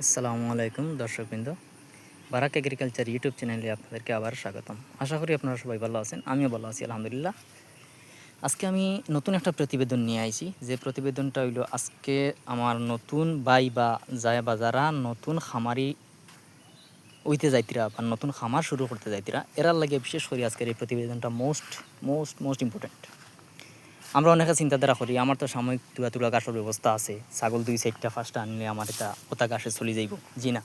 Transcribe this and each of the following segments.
আসসালামু আলাইকুম দর্শকবৃন্দ, বারাক এগ্রিকালচার ইউটিউব চ্যানেলে আপনাদেরকে আবার স্বাগতম। আশা করি আপনারা সবাই ভালো আছেন, আমিও ভালো আছি আলহামদুলিল্লাহ। আজকে আমি নতুন একটা প্রতিবেদন নিয়ে আইছি। যে প্রতিবেদনটা হইল আজকে আমার নতুন বাই বা যায় বা যারা নতুন খামারি উইতে যাইতিরা বা নতুন খামার শুরু করতে যাইতিরা এরার লাগে বিশেষ করে আজকের এই প্রতিবেদনটা মোস্ট ইম্পর্টেন্ট। আমরা অনেকে চিন্তাধারা করি আমার তো সাময়িক তুলা ঘাসের ব্যবস্থা আছে, ছাগল 2-4টা 5টা আনলে আমার এটা ওটা ঘাসে চলে যাইব। জি না,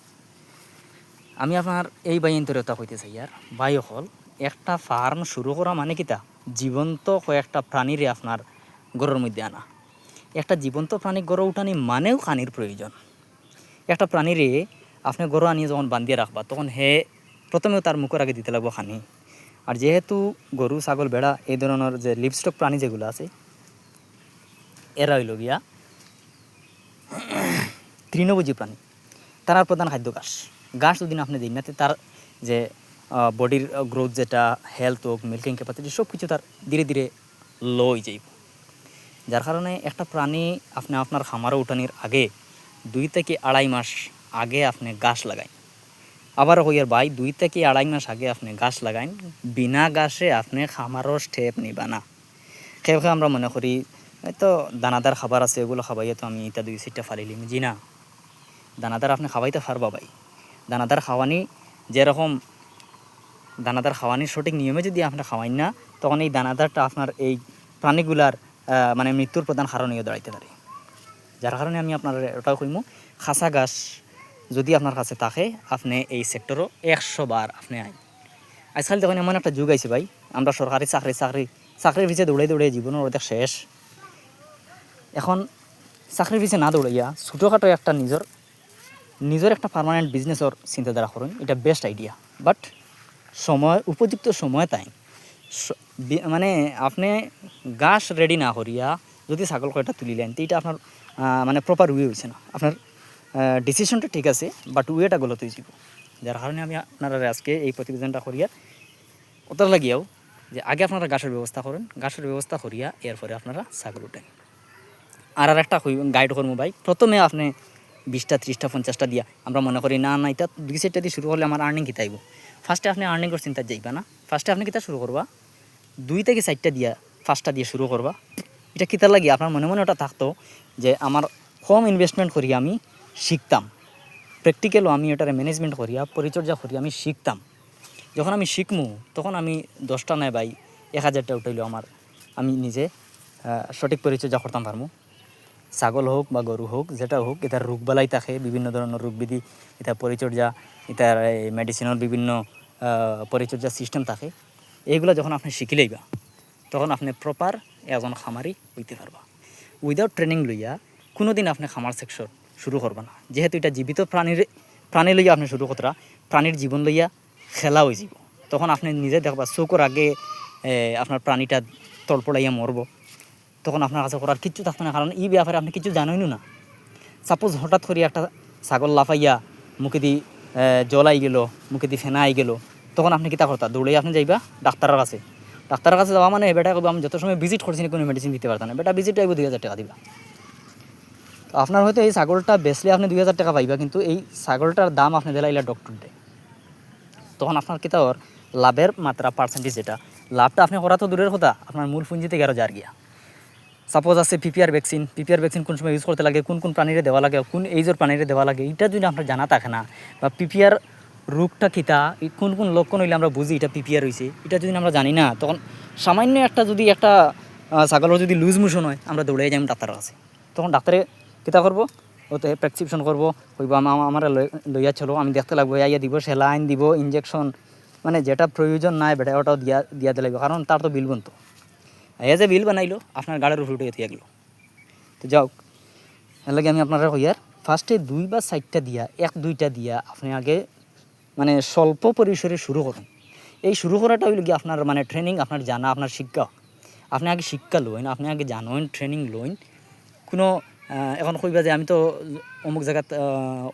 আমি আপনার এই বাইন্তরতা হইতে চাই। আর বাই হল একটা ফার্ম শুরু করা মানে কিতা জীবন্ত কয়েকটা প্রাণীরে আপনার গড়ের মধ্যে আনা। একটা জীবন্ত প্রাণী গড়ে উঠানি মানেও খানির প্রয়োজন। একটা প্রাণীরে আপনি গড়ে আনিয়ে যখন বান্ধিয়ে রাখবা তখন হে প্রথমেও তার মুখের আগে দিতে লাগবো খানি। আর যেহেতু গরু ছাগল ভেড়া এই ধরনের যে লিভস্টক প্রাণী যেগুলো আছে এরা হইল গিয়া তৃণভোজী প্রাণী। তার প্রধান খাদ্য ঘাস। ঘাস যদি আপনি দিন না তার যে বডির গ্রোথ যেটা হেলথ হোক মিল্কিং ক্যাপাসিটি সব কিছু তার ধীরে ধীরে লো হয়ে যাইব। যার কারণে একটা প্রাণী আপনি আপনার খামারে উঠানির আগে 2 থেকে 2.5 মাস আগে আপনি ঘাস লাগাইন। আবার হইয়ার ভাই 2 থেকে 2.5 মাস আগে আপনি ঘাস লাগাইন। বিনা ঘাসে আপনি খামারও স্টেপ নিবা না। খেয়ে আমরা মনে করি তো দানাদার খাবার আছে এগুলো খাবাইয়ে তো আমি এটা 2-4টা ফালিলিম। জি না, দানাদার আপনি খাওয়াইতে পারবা ভাই। দানাদার খাওয়ানি যেরকম দানাদার খাওয়ানির সঠিক নিয়মে যদি আপনি খাওয়াইন না তখন এই দানাদারটা আপনার এই প্রাণীগুলার মানে মৃত্যুর প্রধান কারণ হয়ে দাঁড়াইতে পারে। যার কারণে আমি আপনার ওটাও কইমু খাসা ঘাস যদি আপনার কাছে থাকে আপনি এই সেক্টরও 100 বার আপনি আইন। আজকাল দেখুন এমন একটা যুগ আইছে ভাই, আমরা সরকারি চাকরির পিছিয়ে দৌড়ে জীবনের অর্ধেক শেষ। এখন চাকরির পিছিয়ে না দৌড়াইয়া ছোটোখাটো একটা নিজের একটা পার্মানেন্ট বিজনেসের চিন্তাধারা করুন, এটা বেস্ট আইডিয়া। বাট উপযুক্ত সময় তাই মানে আপনি ঘাস রেডি না করিয়া যদি ছাগল কয়টা তুলিলেন তো এটা আপনার মানে প্রপার ওয়ে হয়েছে না। আপনার ডিসিশনটা ঠিক আছে বাট ওয়েটা গলত হয়ে যাব। যার কারণে আমি আপনারা আজকে এই প্রতিবেদনটা করিয়া ওটার লাগিয়াও যে আগে আপনারা ঘাসের ব্যবস্থা করেন, ঘাসের ব্যবস্থা করিয়া এরপরে আপনারা ছাগল উঠেন। আর একটা গাইড করবো ভাই, প্রথমে আপনি 20টা 30টা 50টা দিয়া আমরা মনে করি না এটা 2-4টা দিয়ে শুরু করলে আমার আর্নিং কিতা আইব। ফার্স্টে আপনি আর্নিং করে চিন্তা যাইবা না। ফার্স্টে আপনি কিতা শুরু করবা 2 থেকে 4টা দিয়া 5টা দিয়ে শুরু করবা। এটা কিতা লাগি আপনার মনে মনে ওটা থাকতো যে আমার কম ইনভেস্টমেন্ট করি আমি শিখতাম, প্র্যাকটিক্যালও আমি এটারে ম্যানেজমেন্ট করিয়া পরিচর্যা করি আমি শিখতাম। যখন আমি শিখমু তখন আমি 10টা নেয় ভাই 1000টা উঠাইলেও আমি নিজে সঠিক পরিচর্যা করতাম পারমু। ছাগল হোক বা গরু হোক যেটা হোক এটার রোগবালাই থাকে, বিভিন্ন ধরনের রোগবিধি, এটার পরিচর্যা, এটার মেডিসিনের বিভিন্ন পরিচর্যা সিস্টেম থাকে। এইগুলো যখন আপনি শিখিলেইবা তখন আপনি প্রপার একজন খামারি হইতে পারবা। উইদাউট ট্রেনিং লইয়া কোনো দিন আপনি খামার সেক্টর শুরু করবা না। যেহেতু এটা জীবিত প্রাণী লইয়া আপনি শুরু করতে প্রাণীর জীবন লইয়া খেলা হয়ে যাব। তখন আপনি নিজে দেখবা চোখের আগে আপনার প্রাণীটা তড়পড়াইয়া মরব, তখন আপনার কাছে করার কিচ্ছু থাকতো না, কারণ এই ব্যাপারে আপনি কিছু জানোই না। সাপোজ হঠাৎ করে একটা ছাগল লাফাইয়া মুখে দিয়ে জল আই গেল, মুখে দিয়ে ফেনা আই গেল, তখন আপনি কিতা করতা দৌড়ে আপনি যাইবা ডাক্তারের কাছে যাওয়া মানে বেটা আমি যত সময় ভিজিট করছি কোনো মেডিসিন দিতে পারতাম না, বেটা ভিজিট আইব 2000 টাকা দিবা। তো আপনার হয়তো এই ছাগলটা বেচলে আপনি 2000 টাকা পাইবা, কিন্তু এই ছাগলটার দাম আপনি দিলাইলা ডক্টর দেয়। তখন আপনার কিতা ওর লাভের মাত্রা পার্সেন্টেজ যেটা লাভটা আপনি করা তো দূরের কথা, আপনার মূল পুঁজি থেকে আরও যার গিয়া। সাপোজ আছে পিপিআর ভ্যাকসিন কোন সময় ইউজ করতে লাগে, কোন প্রাণীরে দেওয়া লাগে, কোন এইজের প্রাণীরে দেওয়া লাগে, এটা যদি আপনার জানা থাকে না, বা পিপিআর রোগটা কিতা কোন লক্ষণ হইলে আমরা বুঝি এটা পিপিআর হয়েছে, এটা যদি আমরা জানি না তখন সামান্য যদি একটা ছাগলের যদি লুজ মোশন হয় আমরা দৌড়ে যাই ডাক্তারের কাছে। তখন ডাক্তারে কিতা করবো ওতে প্রেসক্রিপশন করবো, হইব আমার লইয়া চলো, আমি দেখতে লাগবো, ইয়া দিব, সেলাইন দিব, ইঞ্জেকশন, মানে যেটা প্রয়োজন নাই বেটা ওটাও দিয়া লাগবে, কারণ তার তো বিল বনতো। এজ এ বিল বানাইলো আপনার গাড়ির উপরে উঠে গেলো। তো যাও এর লাগে আমি আপনারা হইয়ার ফার্স্টে 2 বা 4টা দিয়া 1-2টা দিয়া আপনি আগে মানে স্বল্প পরিসরে শুরু করুন। এই শুরু করাটা হইল কি আপনার মানে ট্রেনিং, আপনার জানা, আপনার শিক্ষা। আপনি আগে শিক্ষা লইন, আপনি আগে জানেন, ট্রেনিং লইন। কোনো এখন কইবা যে আমি তো অমুক জায়গাত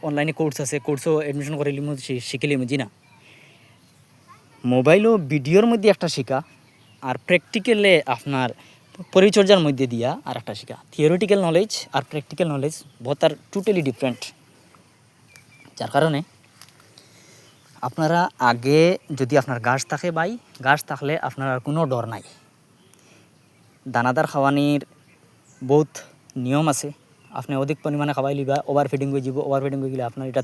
অনলাইনে কোর্স আছে, কোর্সও এডমিশন করে লিমু শিখিলিম। জি না, মোবাইল ও ভিডিওর মধ্যে একটা শিখা আর প্র্যাকটিক্যালে আপনার পরিচর্যার মধ্যে দিয়া আর একটা শিখা। থিওরিটিক্যাল নলেজ আর প্র্যাকটিক্যাল নলেজ বোথ আর টোটালি ডিফারেন্ট। যার কারণে আপনারা আগে যদি আপনার গাছ থাকে ভাই, গাছ থাকলে আপনার আর কোনো ডর নাই। দানাদার খাওয়ানির বহুত নিয়ম আছে। আপনি অধিক পরিমাণে খাওয়াই লিবা ওভার ফিডিং হয়ে যাব। ওভার ফিডিং হয়ে গেলে আপনার এটা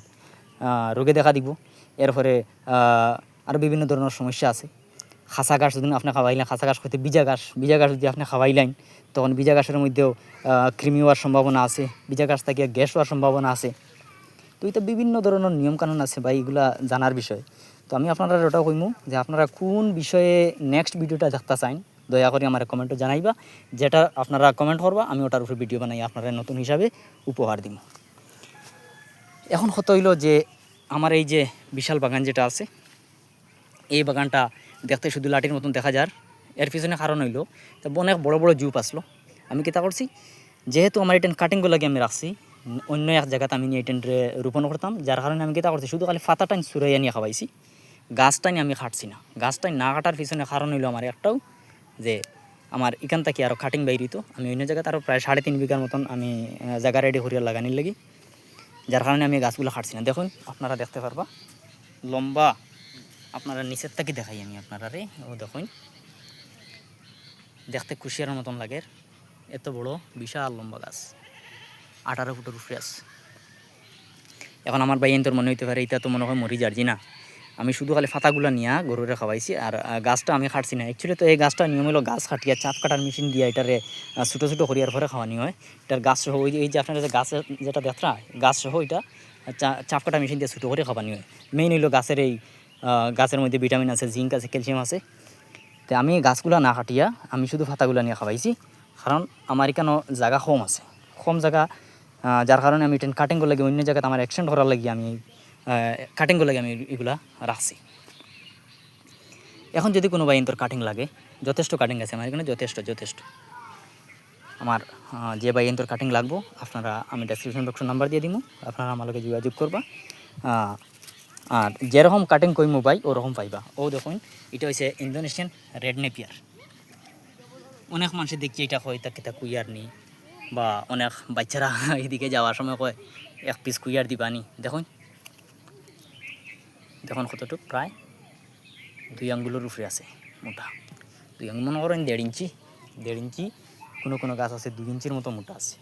রোগে দেখা দিব। এরপরে আরও বিভিন্ন ধরনের সমস্যা আছে। খাসা ঘাস যদি আপনি খাওয়াইলেন, খাসা ঘাস হইতে বিজা ঘাস যদি আপনি খাওয়াইলেন, তখন বিজা ঘাসের মধ্যেও কৃমি হওয়ার সম্ভাবনা আছে, বিজা ঘাস থেকে গ্যাস হওয়ার সম্ভাবনা আছে। তো এটা বিভিন্ন ধরনের নিয়মকানুন আছে ভাই, এগুলা জানার বিষয়। তো আমি আপনারা ওটা কইমু যে আপনারা কোন বিষয়ে নেক্সট ভিডিওটা দেখতে চান, দয়া করে আমার কমেন্টে জানাইবা। যেটা আপনারা কমেন্ট করবা আমি ওটার উপরে ভিডিও বানাই আপনারা নতুন হিসাবে উপহার দিব। এখন কত হইল যে আমার এই যে বিশাল বাগান যেটা আছে, এই বাগানটা দেখতে শুধু লাঠির মতন দেখা যার, এর পিছনে কারণ হইল অনেক বড় বড় জুপ আসলো। আমি কিতা করছি, যেহেতু আমার এটা কাটিংগুলো লাগে আমি রাখছি অন্য এক জায়গাতে, আমি নিয়ে এটেন্ডে রোপণ করতাম। যার কারণে আমি কিতা করছি, শুধু খালি পাতাটাই চুরাইয়া নিয়ে খাওয়াইছি, গাছটাই আমি কাটছি না। গাছটাই না কাটার পিছনে কারণ হইলো আমার একটাও, যে আমার এখান থেকে আরও কাটিং বাইরিত, আমি অন্য জায়গাতে আরও প্রায় 3.5 বিঘার মতন আমি জায়গা রেডি করিয়া লাগানির লাগি। যার কারণে আমি গাছগুলো কাটছি না। দেখুন আপনারা দেখতে পারবা লম্বা, আপনারা নিচের থেকে দেখাই আমি আপনারা রে, ও দেখুন দেখতে কুশিয়ার মতন লাগে, এত বড় বিশাল লম্বা গাছ, 18 ফুটের উপরে আছে। এখন আমার ভাই তোর মনে হইতে পারে এটা তো মনে হয় মরি যারজি না, আমি শুধু খালি পাতাগুলো নিয়ে গরুরে খাওয়াইছি আর গাছটা আমি কাটছি না। অ্যাকচুয়ালি তো এই গাছটা নিয়ম হলো গাছ কাটিয়া চাপ কাটার মেশিন দিয়ে এটারে ছোটো ছোটো করিয়ার পরে খাওয়ানি হয়। এটার গাছ সহ ওই যে আপনার যে গাছের যেটা দেখা গাছ সহ এটা চাপ কাটা মেশিন দিয়ে ছোটো করে খাওয়ানি হয়। মেইন হইলো গাছের এই গাছের মধ্যে ভিটামিন আছে, জিঙ্ক আছে, ক্যালসিয়াম আছে। তো আমি গাছগুলো না কাটিয়া আমি শুধু পাতাগুলো নিয়ে খাওয়াইছি, কারণ আমার এখানে জায়গা কম জায়গা, যার কারণে আমি টেন কাটিং করে লাগে অন্য জায়গাতে আমার অ্যাকশন করার লাগি আমি কাটিং করে লাগে আমি এগুলা রাখছি। এখন যদি কোনো বাইন তোর কাটিং লাগে, যথেষ্ট কাটিং আছে আমার এখানে, যথেষ্ট আমার যে বাইন তোর কাটিং লাগবো আপনারা আমি ডেসক্রিপশন বক্সের নাম্বার দিয়ে দিব, আপনারা আমার লগে যোগাযোগ করবা। আর যেরকম কাটিং কইমু ভাই ওরকম পাইবা। ও দেখুন এটা হচ্ছে ইন্দোনেশিয়ান রেড নেপিয়ার। অনেক মানুষের দেখছি এটা হয় তা কুইয়ার নি, বা অনেক বাচ্চারা এদিকে যাওয়ার সময় কয় 1 পিস কুইয়ার দিবানি। দেখুন কতটুকু, প্রায় 2 আঙ্গুলের উপরে আছে, মোটা 2 আঙ্গুল, মনে করেন 1.5 ইঞ্চি, কোনো গাছ আছে 2 ইঞ্চির মতো মোটা আছে।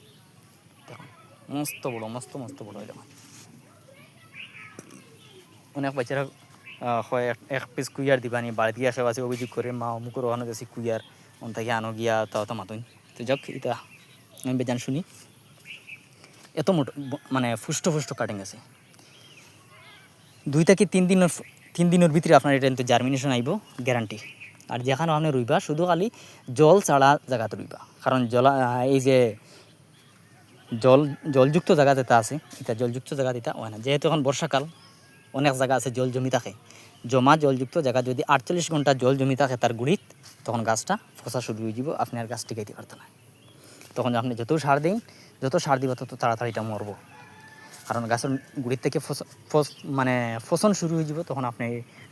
দেখুন মস্ত বড় হয়। দেখুন অনেক বাচ্চারা হয় 1 পিস কুইয়ার দিবানি, বাড়িতে আশেপাশে অভিযোগ করে মা অমুকের ওখানে যাচ্ছি কুইয়ার অন থেকে আনো গিয়া তাও তো মাতুন। তো যাক এটা আমি বেজান শুনি, এত মোটা মানে ফুষ্ট কাটিং আছে। 2 থেকে 3 দিনের ভিতরে আপনার এটা কিন্তু জার্মিনেশন আইব গ্যারান্টি। আর যেখানে আপনি রুইবা শুধু খালি জল ছাড়া জায়গাতে রুইবা, কারণ এই যে জলযুক্ত জায়গা যেটা আছে, এটা জলযুক্ত জায়গা দিতে হয় না। যেহেতু এখন বর্ষাকাল, অনেক জায়গা আছে জল জমি থাকে, জলযুক্ত জায়গা যদি 48 ঘন্টা জল জমি থাকে তার গুড়িত, তখন গাছটা ফসা শুরু হয়ে যাব, আপনি আর গাছ টিকাইতে পারতেন না। তখন আপনি যত সার দিবা তত তাড়াতাড়ি এটা মরবো, কারণ গাছের গুড়ির থেকে মানে ফসন শুরু হয়ে যাব, তখন আপনি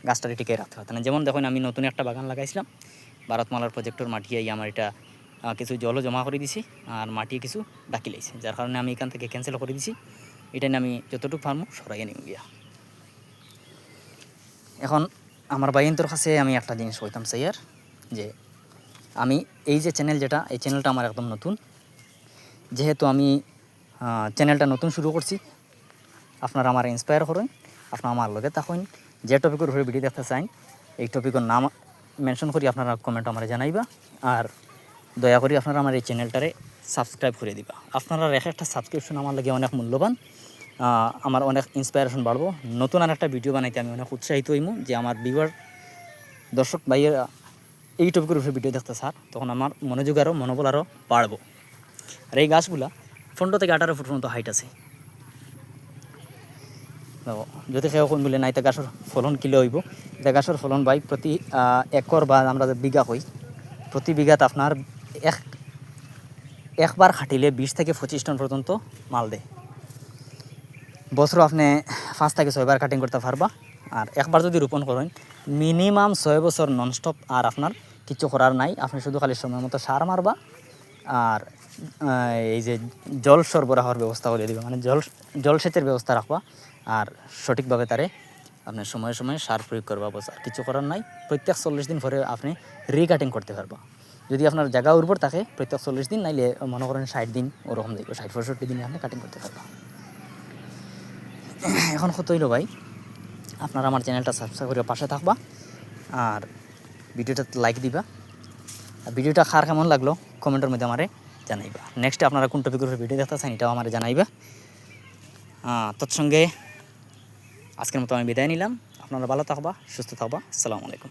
গাছটা টিকে রাখতে পারতেন না। যেমন দেখুন আমি নতুন একটা বাগান লাগাইছিলাম, ভারতমালার প্রজেক্টর মাটি আমার এটা কিছু জলও জমা করে দিছি আর মাটি কিছু ডাকি লাইছে, যার কারণে আমি এখান থেকে ক্যান্সেল করে দিছি। এটা নিয়ে আমি যতটুকু পারবো সরাইয়ে নিব গিয়া। এখন আমার বাইন্তর কাছে আমি একটা জিনিস কইতাম চাইয়ার, যে আমি এই যে চ্যানেল যেটা, এই চ্যানেলটা আমার একদম নতুন। যেহেতু আমি চ্যানেলটা নতুন শুরু করছি, আপনারা আমার ইন্সপায়ার করেন, আপনারা আমার লগে থাকুন। যে টপিকের উপরে ভিডিও দেখতে চান এই টপিকের নাম মেনশন করি আপনারা কমেন্ট আমার জানাইবা। আর দয়া করে আপনারা আমার এই চ্যানেলটারে সাবস্ক্রাইব করে দিবা। আপনারা একটা সাবস্ক্রিপশন আমার লাগে অনেক মূল্যবান, আমার অনেক ইন্সপায়ারেশন বাড়বো, নতুন আর একটা ভিডিও বানাইতে আমি অনেক উৎসাহিত হইমু, যে আমার ভিউয়ার দর্শক ভাইয়েরা এই টপিকের উপরে ভিডিও দেখতে স্যার, তখন আমার মনোযোগ আরও মনোবল আরও বাড়বো। আর এই গাছগুলা 15 থেকে 18 ফুট মতো হাইট আছে। যদি সেও কোন বলে নাই তা গাছের ফলন কিলো হইব, এটা গাছের ফলন ভাই প্রতি একর বা আমরা যে বিঘা হই, প্রতি বিঘাতে আপনার একবার খাটিলে 20 থেকে 25 টন পর্যন্ত মাল দেয়। বছর আপনি 5 থেকে 6 বার কাটিং করতে পারবা। আর একবার যদি রোপণ করেন মিনিমাম 6 বছর ননস্টপ, আর আপনার কিছু করার নাই, আপনি শুধু খালি সময় মতো সার মারবা আর এই যে জল সরবরাহের ব্যবস্থা করে দিবা, মানে জলসেচের ব্যবস্থা রাখবা, আর সঠিকভাবে তারে আপনার সময়ে সময়ে সার প্রয়োগ করবা। বস আর কিছু করার নাই। প্রত্যেক 40 দিন পরে আপনি রিকাটিং করতে পারবা। যদি আপনার জায়গা উর্বর থাকে প্রত্যেক 40 দিন, নাইলে মনে করেন 60 দিন ওরকম দেখবে, 60-65 দিনে আপনি কাটিং করতে পারবা। এখন কত হইল ভাই, আপনারা আমার চ্যানেলটা সাবস্ক্রাইব করে পাশে থাকবা, আর ভিডিওটা লাইক দিবা, আর ভিডিওটা কার কেমন লাগলো কমেন্টের মধ্যে আমারে জানাইবা। নেক্সট আপনারা কোন টপিকের উপর ভিডিও দেখতে চান এটাও আমারে জানাইবা। তৎসঙ্গে আজকের মতো আমি বিদায় নিলাম। আপনারা ভালো থাকবা, সুস্থ থাকবা। আসসালামু আলাইকুম।